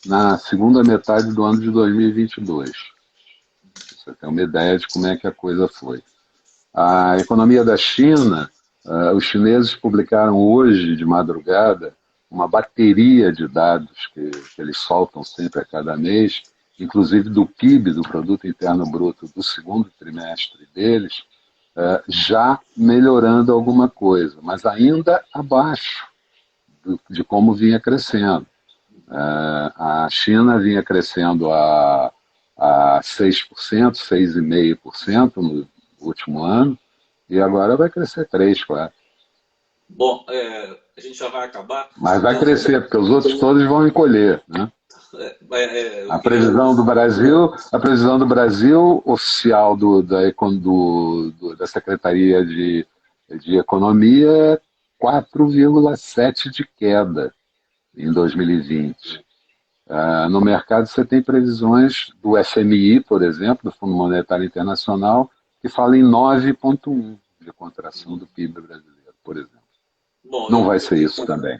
na segunda metade do ano de 2022. Você tem uma ideia de como é que a coisa foi. A economia da China, os chineses publicaram hoje, de madrugada, uma bateria de dados que eles soltam sempre a cada mês, inclusive do PIB, do Produto Interno Bruto, do segundo trimestre deles, já melhorando alguma coisa, mas ainda abaixo de como vinha crescendo. A China vinha crescendo a 6%, 6,5% no último ano, e agora vai crescer 3, claro. Bom, a gente já vai acabar. Mas vai Então, crescer, porque os outros todos vão encolher, né? eu A queria. previsão do Brasil, oficial da Secretaria de Economia é 4,7 de queda em 2020. No mercado você tem previsões do FMI, por exemplo, do Fundo Monetário Internacional, que fala em 9,1 de contração do PIB brasileiro, por exemplo. Bom, Não vai ser isso também.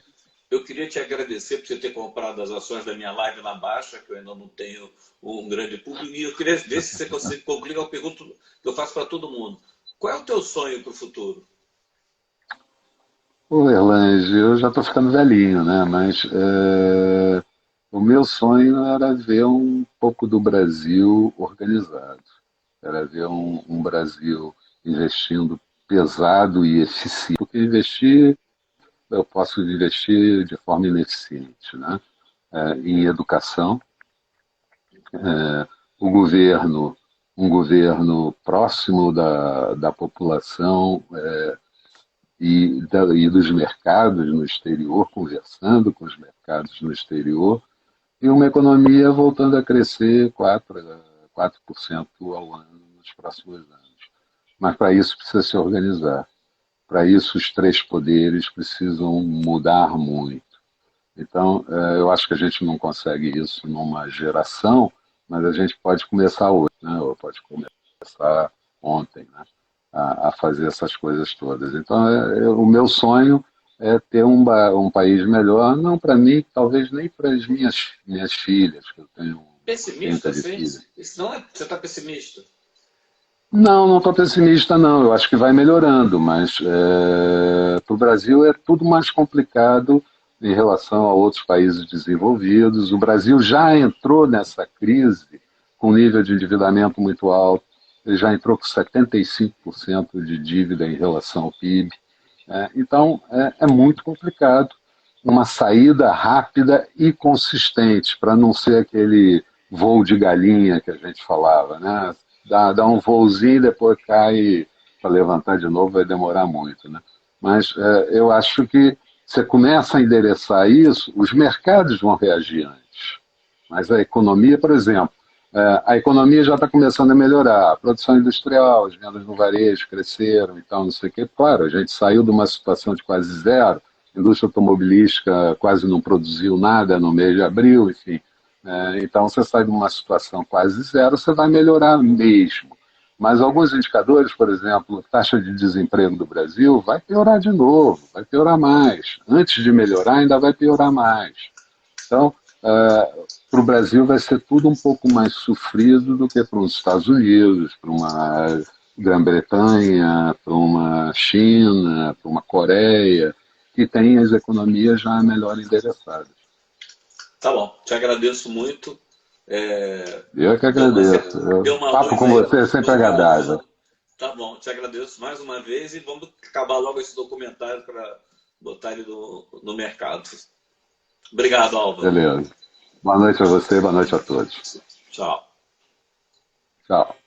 eu queria te agradecer por você ter comprado as ações da minha live na Baixa, que eu ainda não tenho um grande público, e eu queria ver se você consegue concluir uma pergunta que eu faço para todo mundo. Qual é o teu sonho para o futuro? Ô, Erlange, eu já estou ficando velhinho, né? Mas o meu sonho era ver um pouco do Brasil organizado. Era ver um Brasil investindo pesado e eficiente. Porque investir, eu posso investir de forma ineficiente, né? Em educação, o governo, um governo próximo da população, e dos mercados no exterior, conversando com os mercados no exterior, e uma economia voltando a crescer 4% ao ano nos próximos anos. Mas para isso precisa se organizar. Para isso os três poderes precisam mudar muito. Então, eu acho que a gente não consegue isso numa geração, mas a gente pode começar hoje, né? Ou pode começar ontem, né? A fazer essas coisas todas. Então, o meu sonho é ter um país melhor, não para mim, talvez nem para as minhas filhas, que eu tenho Pessimista, 30 de sim? filhas. Isso não é, você está pessimista. Não, não estou pessimista, não. Eu acho que vai melhorando, mas para o Brasil é tudo mais complicado em relação a outros países desenvolvidos. O Brasil já entrou nessa crise com um nível de endividamento muito alto, ele já entrou com 75% de dívida em relação ao PIB. Então, é muito complicado. Uma saída rápida e consistente, para não ser aquele voo de galinha que a gente falava, né? Dá um voozinho e depois cai para levantar de novo, vai demorar muito, né? Mas eu acho que você começa a endereçar isso, os mercados vão reagir antes. Mas a economia, por exemplo, a economia já está começando a melhorar, a produção industrial, as vendas no varejo cresceram e tal, não sei o quê. Claro, a gente saiu de uma situação de quase zero, a indústria automobilística quase não produziu nada no mês de abril, enfim. Então, você sai de uma situação quase zero, você vai melhorar mesmo. Mas alguns indicadores, por exemplo, a taxa de desemprego do Brasil vai piorar de novo, vai piorar mais. Antes de melhorar, ainda vai piorar mais. Então, para o Brasil vai ser tudo um pouco mais sofrido do que para os Estados Unidos, para uma Grã-Bretanha, para uma China, para uma Coreia, que tem as economias já melhor endereçadas. Tá bom, te agradeço muito. Eu que agradeço. Deu uma Papo luz com aí. você é sempre agradável. Tá bom, te agradeço mais uma vez e vamos acabar logo esse documentário para botar ele no mercado. Obrigado, Álvaro. Beleza. Boa noite a você, boa noite a todos. Tchau. Tchau.